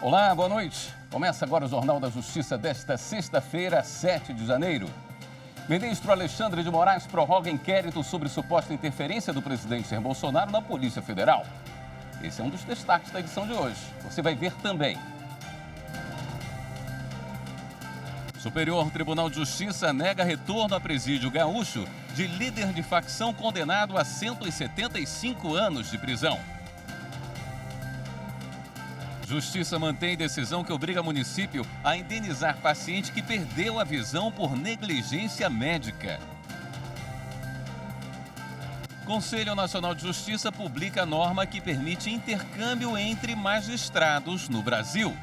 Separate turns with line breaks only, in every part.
Olá, boa noite. Começa agora o Jornal da Justiça desta sexta-feira, 7 de janeiro. Ministro Alexandre de Moraes prorroga inquérito sobre suposta interferência do presidente Jair Bolsonaro na Polícia Federal. Esse é um dos destaques da edição de hoje. Você vai ver também. Superior Tribunal de Justiça nega retorno a presídio gaúcho de líder de facção condenado a 175 anos de prisão. Justiça mantém decisão que obriga município a indenizar paciente que perdeu a visão por negligência médica. Conselho Nacional de Justiça publica norma que permite intercâmbio entre magistrados no Brasil.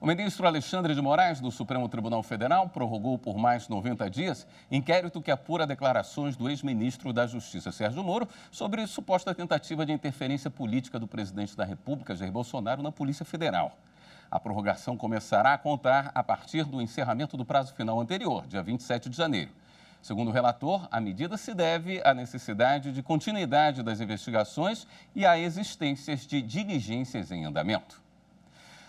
O ministro Alexandre de Moraes, do Supremo Tribunal Federal, prorrogou por mais 90 dias inquérito que apura declarações do ex-ministro da Justiça, Sérgio Moro, sobre suposta tentativa de interferência política do presidente da República, Jair Bolsonaro, na Polícia Federal. A prorrogação começará a contar a partir do encerramento do prazo final anterior, dia 27 de janeiro. Segundo o relator, a medida se deve à necessidade de continuidade das investigações e à existência de diligências em andamento.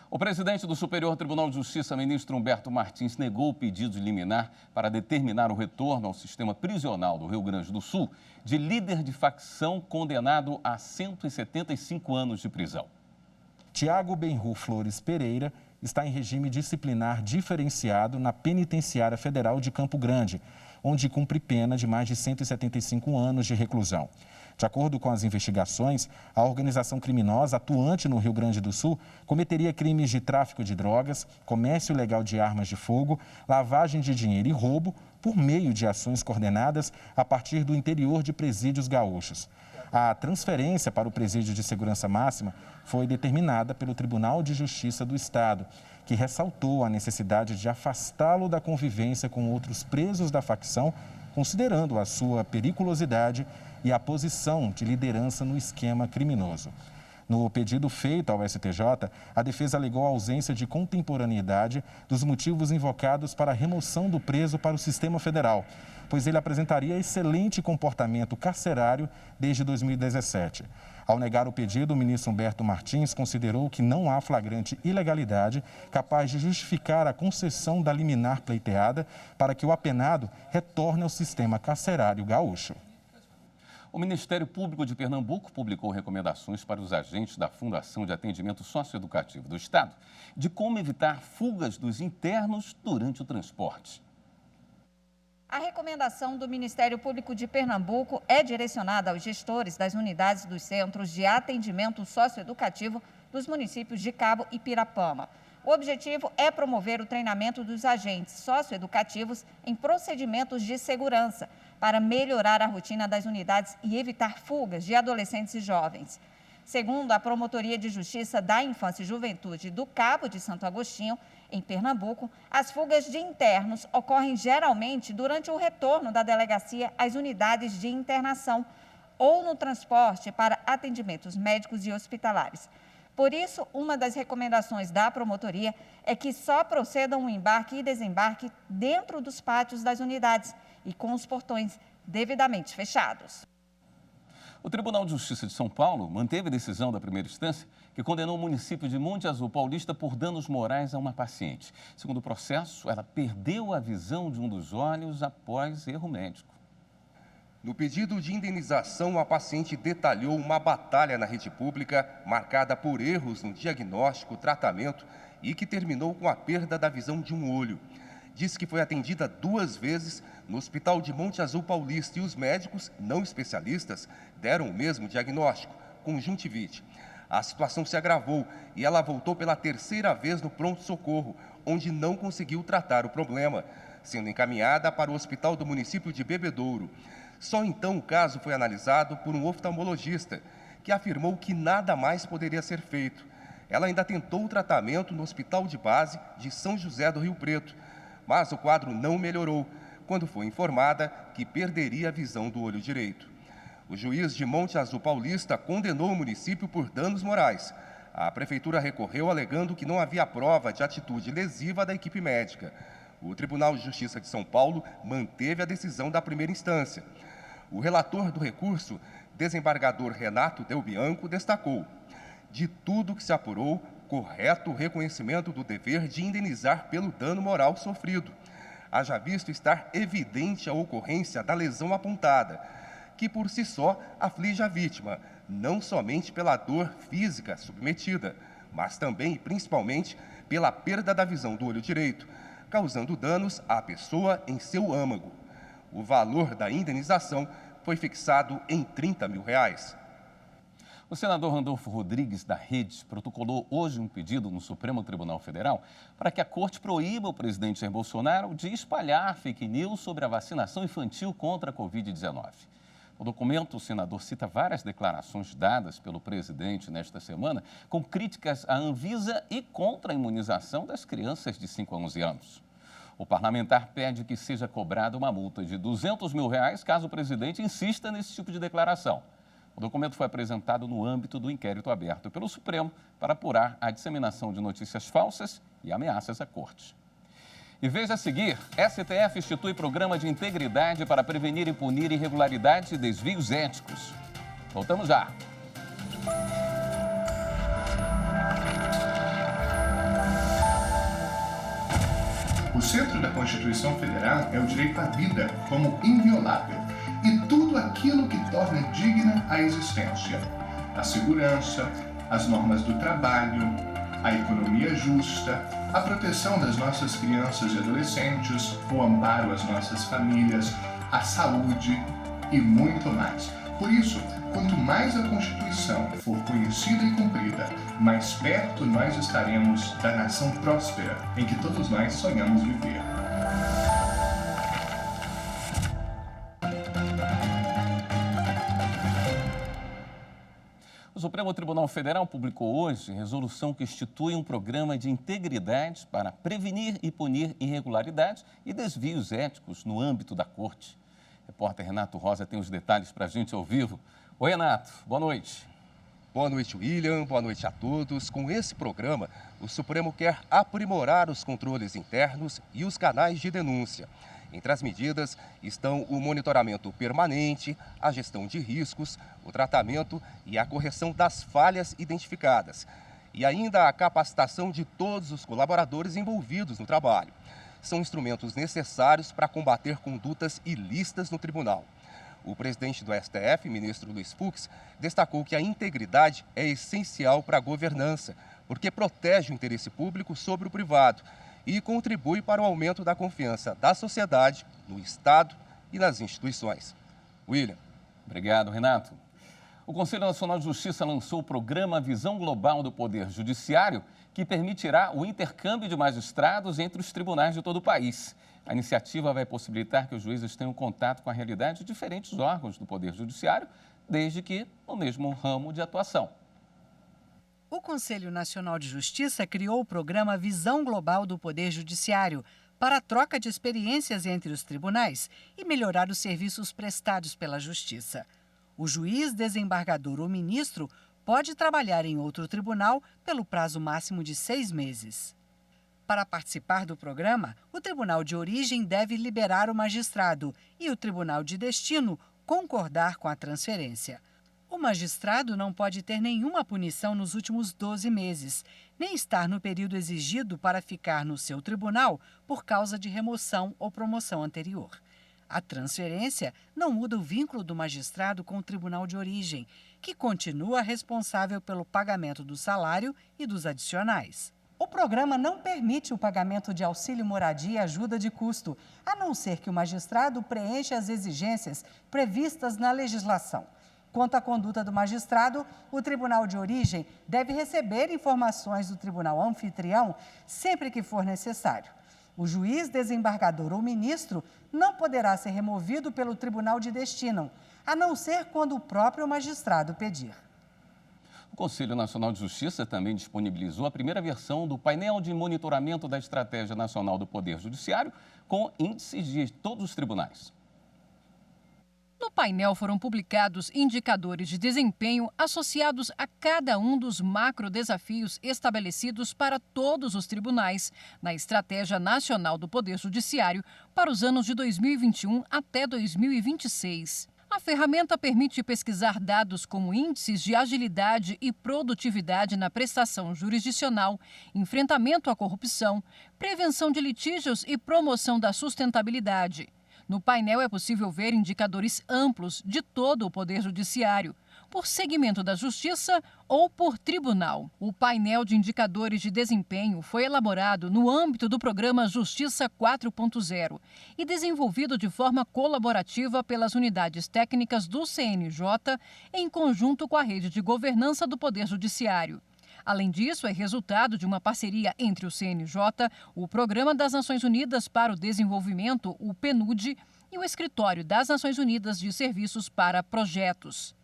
O presidente do Superior Tribunal de Justiça, ministro Humberto Martins, negou o pedido de liminar para determinar o retorno ao sistema prisional do Rio Grande do Sul de líder de facção condenado a 175 anos de prisão.
Tiago Benru Flores Pereira está em regime disciplinar diferenciado na Penitenciária Federal de Campo Grande, onde cumpre pena de mais de 175 anos de reclusão. De acordo com as investigações, a organização criminosa atuante no Rio Grande do Sul cometeria crimes de tráfico de drogas, comércio ilegal de armas de fogo, lavagem de dinheiro e roubo por meio de ações coordenadas a partir do interior de presídios gaúchos. A transferência para o presídio de segurança máxima foi determinada pelo Tribunal de Justiça do Estado, que ressaltou a necessidade de afastá-lo da convivência com outros presos da facção, considerando a sua periculosidade e a posição de liderança no esquema criminoso. No pedido feito ao STJ, a defesa alegou a ausência de contemporaneidade dos motivos invocados para a remoção do preso para o sistema federal, pois ele apresentaria excelente comportamento carcerário desde 2017. Ao negar o pedido, o ministro Humberto Martins considerou que não há flagrante ilegalidade capaz de justificar a concessão da liminar pleiteada para que o apenado retorne ao sistema carcerário gaúcho.
O Ministério Público de Pernambuco publicou recomendações para os agentes da Fundação de Atendimento Socioeducativo do Estado de como evitar fugas dos internos durante o transporte.
A recomendação do Ministério Público de Pernambuco é direcionada aos gestores das unidades dos Centros de Atendimento Socioeducativo dos municípios de Cabo e Pirapama. O objetivo é promover o treinamento dos agentes socioeducativos em procedimentos de segurança para melhorar a rotina das unidades e evitar fugas de adolescentes e jovens. Segundo a Promotoria de Justiça da Infância e Juventude do Cabo de Santo Agostinho, em Pernambuco, as fugas de internos ocorrem geralmente durante o retorno da delegacia às unidades de internação ou no transporte para atendimentos médicos e hospitalares. Por isso, uma das recomendações da promotoria é que só procedam o embarque e desembarque dentro dos pátios das unidades e com os portões devidamente fechados.
O Tribunal de Justiça de São Paulo manteve a decisão da primeira instância que condenou o município de Monte Azul Paulista por danos morais a uma paciente. Segundo o processo, ela perdeu a visão de um dos olhos após erro médico.
No pedido de indenização, a paciente detalhou uma batalha na rede pública marcada por erros no diagnóstico, tratamento e que terminou com a perda da visão de um olho. Disse que foi atendida 2 vezes no Hospital de Monte Azul Paulista e os médicos, não especialistas, deram o mesmo diagnóstico, conjuntivite. A situação se agravou e ela voltou pela 3ª vez no pronto-socorro, onde não conseguiu tratar o problema, sendo encaminhada para o hospital do município de Bebedouro. Só então o caso foi analisado por um oftalmologista, que afirmou que nada mais poderia ser feito. Ela ainda tentou o tratamento no Hospital de Base de São José do Rio Preto, mas o quadro não melhorou, quando foi informada que perderia a visão do olho direito. O juiz de Monte Azul Paulista condenou o município por danos morais. A prefeitura recorreu alegando que não havia prova de atitude lesiva da equipe médica. O Tribunal de Justiça de São Paulo manteve a decisão da primeira instância. O relator do recurso desembargador Renato Del Bianco destacou: de tudo que se apurou, correto o reconhecimento do dever de indenizar pelo dano moral sofrido, haja visto estar evidente a ocorrência da lesão apontada, que por si só aflige a vítima, não somente pela dor física submetida, mas também e principalmente pela perda da visão do olho direito, causando danos à pessoa em seu âmago. O valor da indenização foi fixado em R$30 mil.
O senador Randolfo Rodrigues, da Rede, protocolou hoje um pedido no Supremo Tribunal Federal para que a Corte proíba o presidente Jair Bolsonaro de espalhar fake news sobre a vacinação infantil contra a Covid-19. No documento, o senador cita várias declarações dadas pelo presidente nesta semana com críticas à Anvisa e contra a imunização das crianças de 5 a 11 anos. O parlamentar pede que seja cobrada uma multa de R$200 mil caso o presidente insista nesse tipo de declaração. O documento foi apresentado no âmbito do inquérito aberto pelo Supremo para apurar a disseminação de notícias falsas e ameaças à Corte. E veja a seguir, STF institui programa de integridade para prevenir e punir irregularidades e desvios éticos. Voltamos já.
O centro da Constituição Federal é o direito à vida como inviolável e tudo aquilo que torna digna a existência. A segurança, as normas do trabalho, a economia justa, a proteção das nossas crianças e adolescentes, o amparo às nossas famílias, a saúde e muito mais. Por isso, quanto mais a Constituição for conhecida e cumprida, mais perto nós estaremos da nação próspera em que todos nós sonhamos viver.
O Supremo Tribunal Federal publicou hoje resolução que institui um programa de integridade para prevenir e punir irregularidades e desvios éticos no âmbito da Corte. O repórter Renato Rosa tem os detalhes para a gente ao vivo. Oi, Renato. Boa noite.
Boa noite, William. Boa noite a todos. Com esse programa, o Supremo quer aprimorar os controles internos e os canais de denúncia. Entre as medidas estão o monitoramento permanente, a gestão de riscos, o tratamento e a correção das falhas identificadas. E ainda a capacitação de todos os colaboradores envolvidos no trabalho. São instrumentos necessários para combater condutas ilícitas no tribunal. O presidente do STF, ministro Luiz Fux, destacou que a integridade é essencial para a governança, porque protege o interesse público sobre o privado e contribui para o aumento da confiança da sociedade, no Estado e nas instituições. William.
Obrigado, Renato. O Conselho Nacional de Justiça lançou o programa Visão Global do Poder Judiciário, que permitirá o intercâmbio de magistrados entre os tribunais de todo o país. A iniciativa vai possibilitar que os juízes tenham contato com a realidade de diferentes órgãos do Poder Judiciário, desde que no mesmo ramo de atuação.
O Conselho Nacional de Justiça criou o programa Visão Global do Poder Judiciário para a troca de experiências entre os tribunais e melhorar os serviços prestados pela Justiça. O juiz, desembargador ou ministro pode trabalhar em outro tribunal pelo prazo máximo de 6 meses. Para participar do programa, o tribunal de origem deve liberar o magistrado e o tribunal de destino concordar com a transferência. O magistrado não pode ter nenhuma punição nos últimos 12 meses, nem estar no período exigido para ficar no seu tribunal por causa de remoção ou promoção anterior. A transferência não muda o vínculo do magistrado com o tribunal de origem, que continua responsável pelo pagamento do salário e dos adicionais. O programa não permite o pagamento de auxílio moradia e ajuda de custo, a não ser que o magistrado preencha as exigências previstas na legislação. Quanto à conduta do magistrado, o tribunal de origem deve receber informações do tribunal anfitrião sempre que for necessário. O juiz, desembargador ou ministro não poderá ser removido pelo tribunal de destino, a não ser quando o próprio magistrado pedir.
O Conselho Nacional de Justiça também disponibilizou a primeira versão do painel de monitoramento da Estratégia Nacional do Poder Judiciário, com índices de todos os tribunais.
No painel foram publicados indicadores de desempenho associados a cada um dos macrodesafios estabelecidos para todos os tribunais na Estratégia Nacional do Poder Judiciário para os anos de 2021 até 2026. A ferramenta permite pesquisar dados como índices de agilidade e produtividade na prestação jurisdicional, enfrentamento à corrupção, prevenção de litígios e promoção da sustentabilidade. No painel é possível ver indicadores amplos de todo o Poder Judiciário, por segmento da Justiça ou por tribunal. O painel de indicadores de desempenho foi elaborado no âmbito do programa Justiça 4.0 e desenvolvido de forma colaborativa pelas unidades técnicas do CNJ em conjunto com a rede de governança do Poder Judiciário. Além disso, é resultado de uma parceria entre o CNJ, o Programa das Nações Unidas para o Desenvolvimento, o PNUD, e o Escritório das Nações Unidas de Serviços para Projetos.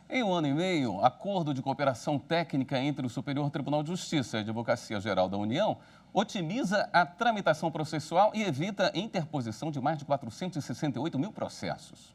Em um ano e meio, acordo de cooperação técnica entre o Superior Tribunal de Justiça e a Advocacia Geral da União otimiza a tramitação processual e evita a interposição de mais de 468 mil processos.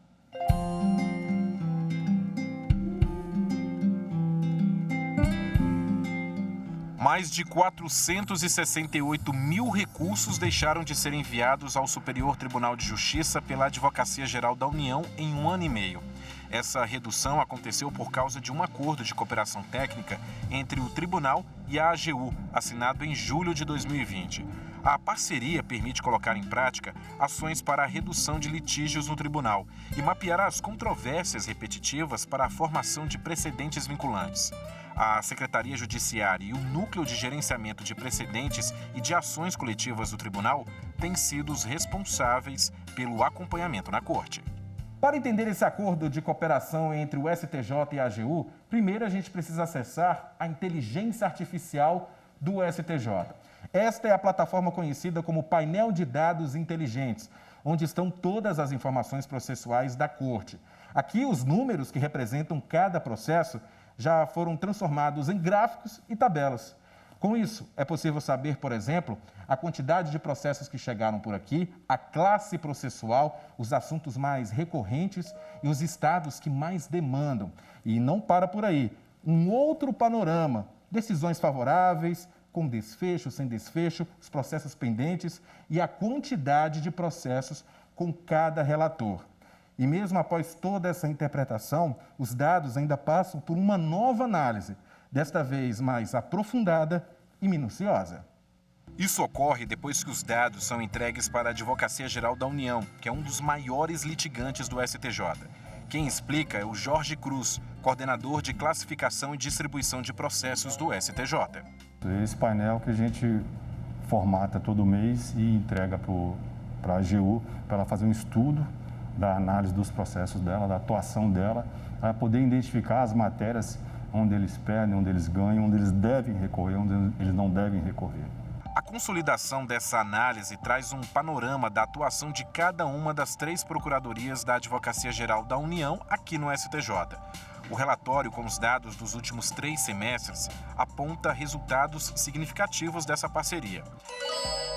Mais de 468 mil recursos deixaram de ser enviados ao Superior Tribunal de Justiça pela Advocacia Geral da União em um ano e meio. Essa redução aconteceu por causa de um acordo de cooperação técnica entre o Tribunal e a AGU, assinado em julho de 2020. A parceria permite colocar em prática ações para a redução de litígios no tribunal e mapear as controvérsias repetitivas para a formação de precedentes vinculantes. A Secretaria Judiciária e o Núcleo de Gerenciamento de Precedentes e de Ações Coletivas do Tribunal têm sido os responsáveis pelo acompanhamento na Corte. Para entender esse acordo de cooperação entre o STJ e a AGU, primeiro a gente precisa acessar a inteligência artificial do STJ. Esta é a plataforma conhecida como Painel de Dados Inteligentes, onde estão todas as informações processuais da Corte. Aqui, os números que representam cada processo já foram transformados em gráficos e tabelas. Com isso, é possível saber, por exemplo, a quantidade de processos que chegaram por aqui, a classe processual, os assuntos mais recorrentes e os estados que mais demandam. E não para por aí. Um outro panorama, decisões favoráveis, com desfecho, sem desfecho, os processos pendentes e a quantidade de processos com cada relator. E mesmo após toda essa interpretação, os dados ainda passam por uma nova análise, desta vez mais aprofundada e minuciosa. Isso ocorre depois que os dados são entregues para a Advocacia Geral da União, que é um dos maiores litigantes do STJ. Quem explica é o Jorge Cruz, coordenador de classificação e distribuição de processos do STJ.
Esse painel que a gente formata todo mês e entrega para a AGU, para ela fazer um estudo da análise dos processos dela, da atuação dela, para poder identificar as matérias onde eles perdem, onde eles ganham, onde eles devem recorrer, onde eles não devem recorrer. A consolidação dessa análise traz um panorama da atuação de cada uma das 3 procuradorias da Advocacia Geral da União aqui no STJ. O relatório com os dados dos últimos 3 semestres aponta resultados significativos dessa parceria.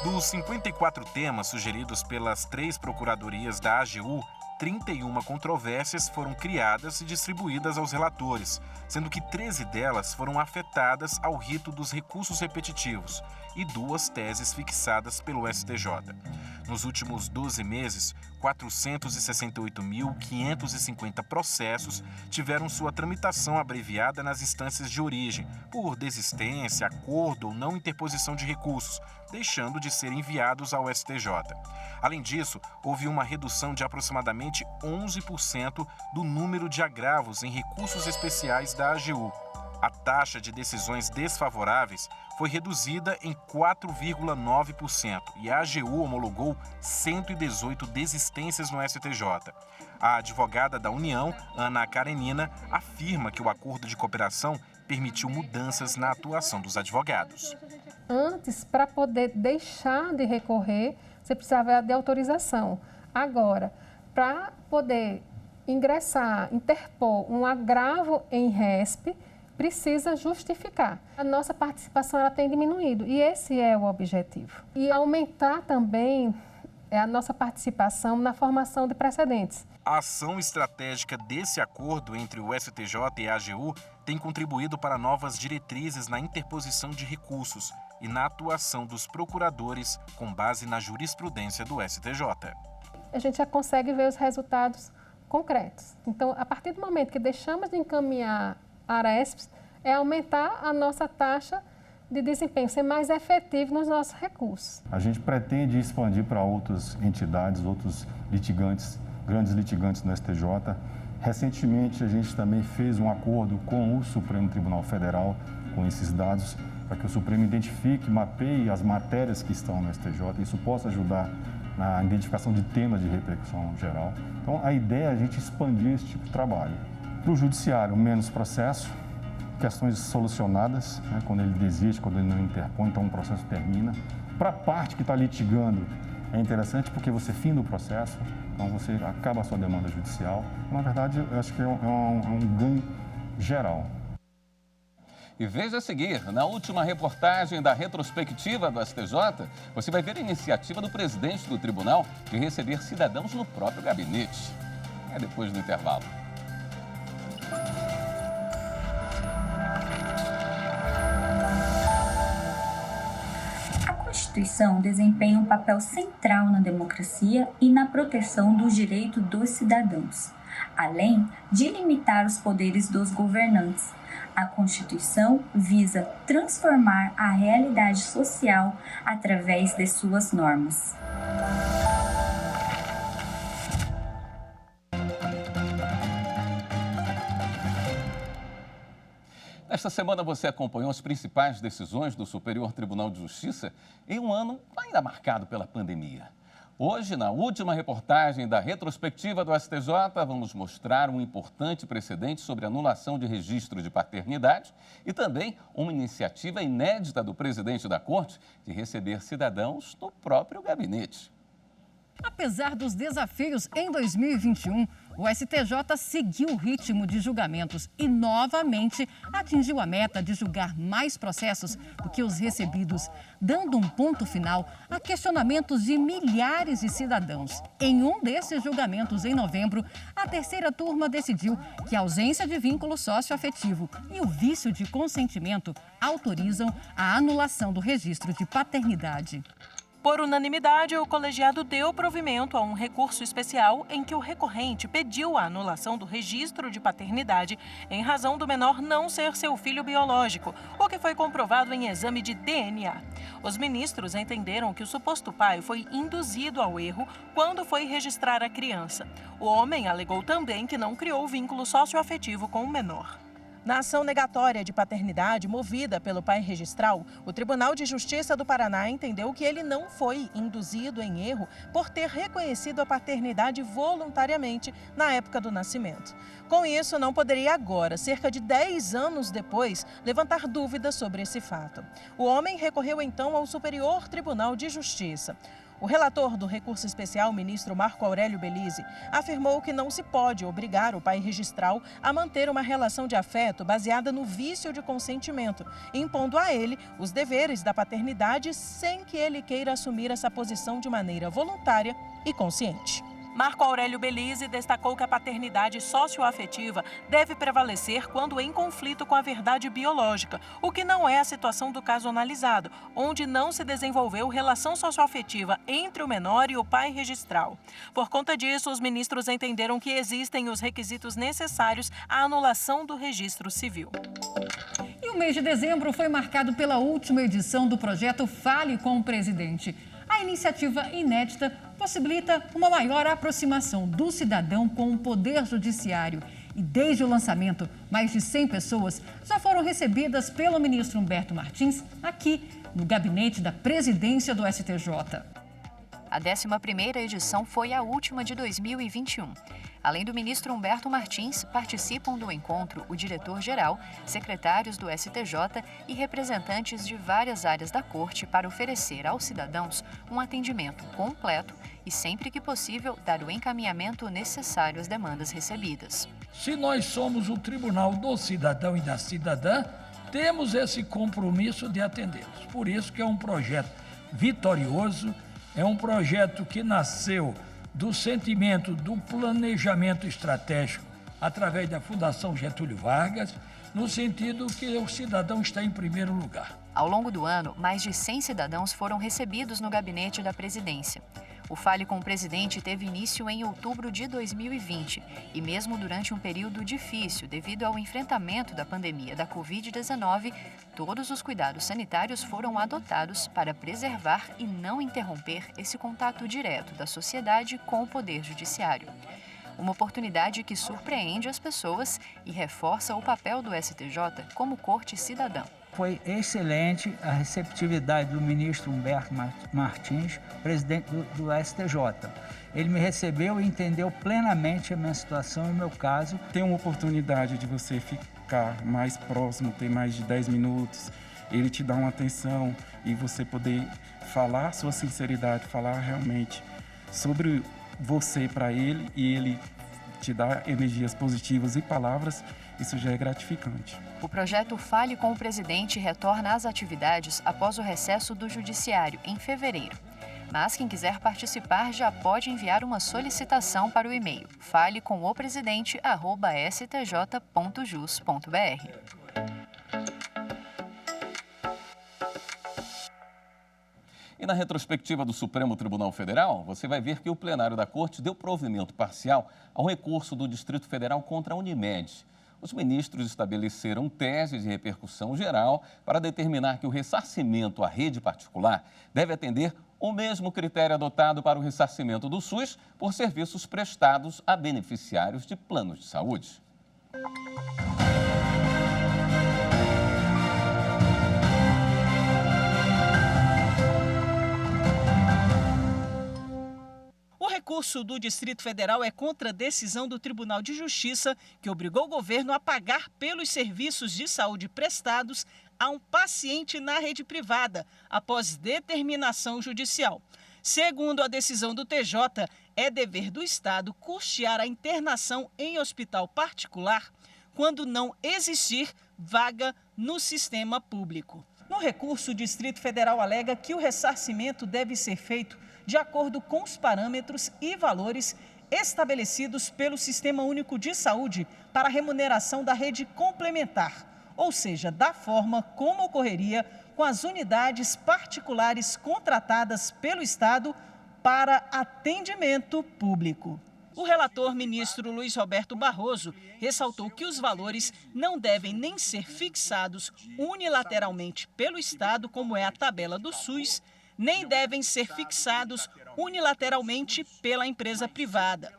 Dos 54 temas sugeridos pelas 3 procuradorias da AGU, 31 controvérsias foram criadas e distribuídas aos relatores, sendo que 13 delas foram afetadas ao rito dos recursos repetitivos e 2 teses fixadas pelo STJ. Nos últimos 12 meses, 468.550 processos tiveram sua tramitação abreviada nas instâncias de origem, por desistência, acordo ou não interposição de recursos, deixando de ser enviados ao STJ. Além disso, houve uma redução de aproximadamente 11% do número de agravos em recursos especiais da AGU. A taxa de decisões desfavoráveis foi reduzida em 4,9% e a AGU homologou 118 desistências no STJ. A advogada da União, Ana Karenina, afirma que o acordo de cooperação permitiu mudanças na atuação dos advogados.
Antes, para poder deixar de recorrer, você precisava de autorização. Agora, para poder interpor um agravo em RESP, precisa justificar. A nossa participação ela tem diminuído e esse é o objetivo. E aumentar também a nossa participação na formação de precedentes.
A ação estratégica desse acordo entre o STJ e a AGU tem contribuído para novas diretrizes na interposição de recursos e na atuação dos procuradores com base na jurisprudência do STJ.
A gente já consegue ver os resultados concretos. Então, a partir do momento que deixamos de encaminhar ARESPs, é aumentar a nossa taxa de desempenho, ser mais efetivo nos nossos recursos.
A gente pretende expandir para outras entidades, outros litigantes, grandes litigantes no STJ. Recentemente, a gente também fez um acordo com o Supremo Tribunal Federal, com esses dados, para que o Supremo identifique, mapeie as matérias que estão no STJ. Isso possa ajudar na identificação de temas de repercussão geral. Então, a ideia é a gente expandir esse tipo de trabalho. Para o Judiciário, menos processo, questões solucionadas, né, quando ele desiste, quando ele não interpõe, então o processo termina. Para a parte que está litigando, é interessante porque você finda o processo, então você acaba a sua demanda judicial. Na verdade, eu acho que é um ganho geral.
E veja a seguir, na última reportagem da retrospectiva do STJ, você vai ver a iniciativa do presidente do tribunal de receber cidadãos no próprio gabinete. É depois do intervalo.
A Constituição desempenha um papel central na democracia e na proteção dos direitos dos cidadãos, além de limitar os poderes dos governantes. A Constituição visa transformar a realidade social através de suas normas.
Esta semana você acompanhou as principais decisões do Superior Tribunal de Justiça em um ano ainda marcado pela pandemia. Hoje, na última reportagem da retrospectiva do STJ, vamos mostrar um importante precedente sobre anulação de registro de paternidade e também uma iniciativa inédita do presidente da Corte de receber cidadãos no próprio gabinete.
Apesar dos desafios em 2021, o STJ seguiu o ritmo de julgamentos e novamente atingiu a meta de julgar mais processos do que os recebidos, dando um ponto final a questionamentos de milhares de cidadãos. Em um desses julgamentos, em novembro, a terceira turma decidiu que a ausência de vínculo socioafetivo e o vício de consentimento autorizam a anulação do registro de paternidade.
Por unanimidade, o colegiado deu provimento a um recurso especial em que o recorrente pediu a anulação do registro de paternidade em razão do menor não ser seu filho biológico, o que foi comprovado em exame de DNA. Os ministros entenderam que o suposto pai foi induzido ao erro quando foi registrar a criança. O homem alegou também que não criou vínculo socioafetivo com o menor. Na ação negatória de paternidade movida pelo pai registral, o Tribunal de Justiça do Paraná entendeu que ele não foi induzido em erro por ter reconhecido a paternidade voluntariamente na época do nascimento. Com isso, não poderia agora, cerca de 10 anos depois, levantar dúvidas sobre esse fato. O homem recorreu então ao Superior Tribunal de Justiça. O relator do recurso especial, ministro Marco Aurélio Belize, afirmou que não se pode obrigar o pai registral a manter uma relação de afeto baseada no vício de consentimento, impondo a ele os deveres da paternidade sem que ele queira assumir essa posição de maneira voluntária e consciente. Marco Aurélio Belize destacou que a paternidade socioafetiva deve prevalecer quando em conflito com a verdade biológica, o que não é a situação do caso analisado, onde não se desenvolveu relação socioafetiva entre o menor e o pai registral. Por conta disso, os ministros entenderam que existem os requisitos necessários à anulação do registro civil.
E o mês de dezembro foi marcado pela última edição do projeto Fale com o Presidente. A iniciativa inédita possibilita uma maior aproximação do cidadão com o Poder Judiciário. E desde o lançamento, mais de 100 pessoas já foram recebidas pelo ministro Humberto Martins aqui no gabinete da presidência do STJ.
A 11ª edição foi a última de 2021. Além do ministro Humberto Martins, participam do encontro o diretor-geral, secretários do STJ e representantes de várias áreas da Corte para oferecer aos cidadãos um atendimento completo e, sempre que possível, dar o encaminhamento necessário às demandas recebidas.
Se nós somos o tribunal do cidadão e da cidadã, temos esse compromisso de atendê-los. Por isso que é um projeto vitorioso, é um projeto que nasceu do sentimento do planejamento estratégico através da Fundação Getúlio Vargas, no sentido que o cidadão está em primeiro lugar.
Ao longo do ano, mais de 100 cidadãos foram recebidos no gabinete da presidência. O Fale com o Presidente teve início em outubro de 2020 e mesmo durante um período difícil devido ao enfrentamento da pandemia da Covid-19, todos os cuidados sanitários foram adotados para preservar e não interromper esse contato direto da sociedade com o Poder Judiciário. Uma oportunidade que surpreende as pessoas e reforça o papel do STJ como corte cidadã.
Foi excelente a receptividade do ministro Humberto Martins, presidente do STJ. Ele me recebeu e entendeu plenamente a minha situação e o meu caso.
Tem uma oportunidade de você ficar mais próximo, ter mais de 10 minutos, ele te dá uma atenção e você poder falar sua sinceridade, falar realmente sobre você para ele e ele te dá energias positivas e palavras, isso já é gratificante.
O projeto Fale com o Presidente retorna às atividades após o recesso do Judiciário, em fevereiro. Mas quem quiser participar já pode enviar uma solicitação para o e-mail falecomopresidente@stj.jus.br.
E na retrospectiva do Supremo Tribunal Federal, você vai ver que o plenário da Corte deu provimento parcial ao recurso do Distrito Federal contra a Unimed. Os ministros estabeleceram tese de repercussão geral para determinar que o ressarcimento à rede particular deve atender o mesmo critério adotado para o ressarcimento do SUS por serviços prestados a beneficiários de planos de saúde.
O recurso do Distrito Federal é contra a decisão do Tribunal de Justiça, que obrigou o governo a pagar pelos serviços de saúde prestados a um paciente na rede privada, após determinação judicial. Segundo a decisão do TJ, é dever do Estado custear a internação em hospital particular quando não existir vaga no sistema público. No recurso, o Distrito Federal alega que o ressarcimento deve ser feito de acordo com os parâmetros e valores estabelecidos pelo Sistema Único de Saúde para a remuneração da rede complementar, ou seja, da forma como ocorreria com as unidades particulares contratadas pelo Estado para atendimento público. O relator, ministro Luiz Roberto Barroso, ressaltou que os valores não devem nem ser fixados unilateralmente pelo Estado, como é a tabela do SUS, nem devem ser fixados unilateralmente pela empresa privada.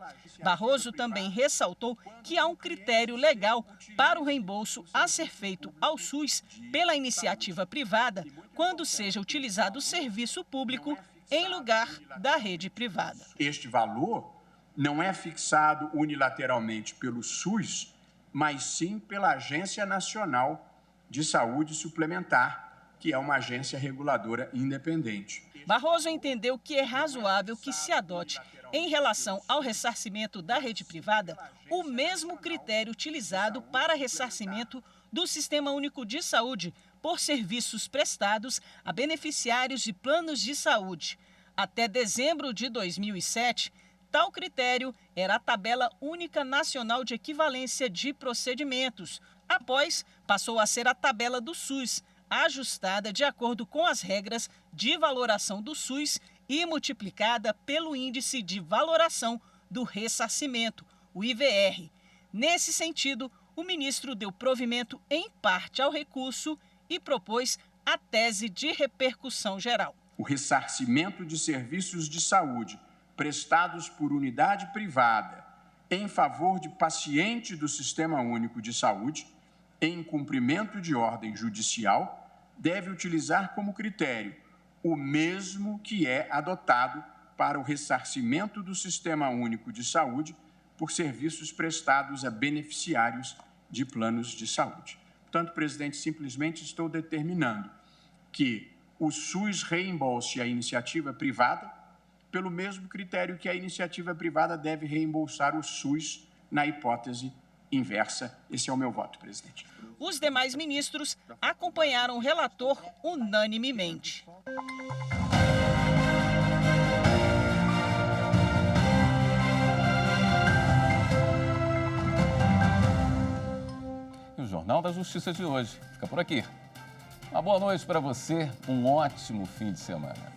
Barroso também ressaltou que há um critério legal para o reembolso a ser feito ao SUS pela iniciativa privada quando seja utilizado o serviço público em lugar da rede privada.
Este valor não é fixado unilateralmente pelo SUS, mas sim pela Agência Nacional de Saúde Suplementar, que é uma agência reguladora independente.
Barroso entendeu que é razoável que se adote, em relação ao ressarcimento da rede privada, o mesmo critério utilizado para ressarcimento do Sistema Único de Saúde por serviços prestados a beneficiários de planos de saúde. Até dezembro de 2007, tal critério era a Tabela Única Nacional de Equivalência de Procedimentos. Após, passou a ser a tabela do SUS, ajustada de acordo com as regras de valoração do SUS e multiplicada pelo Índice de Valoração do Ressarcimento, o IVR. Nesse sentido, o ministro deu provimento em parte ao recurso e propôs a tese de repercussão geral.
O ressarcimento de serviços de saúde prestados por unidade privada em favor de paciente do Sistema Único de Saúde, em cumprimento de ordem judicial, deve utilizar como critério o mesmo que é adotado para o ressarcimento do Sistema Único de Saúde por serviços prestados a beneficiários de planos de saúde. Portanto, presidente, simplesmente estou determinando que o SUS reembolse a iniciativa privada pelo mesmo critério que a iniciativa privada deve reembolsar o SUS na hipótese inversa. Esse é o meu voto, presidente.
Os demais ministros acompanharam o relator unanimemente.
E o Jornal da Justiça de hoje fica por aqui. Uma boa noite para você, um ótimo fim de semana.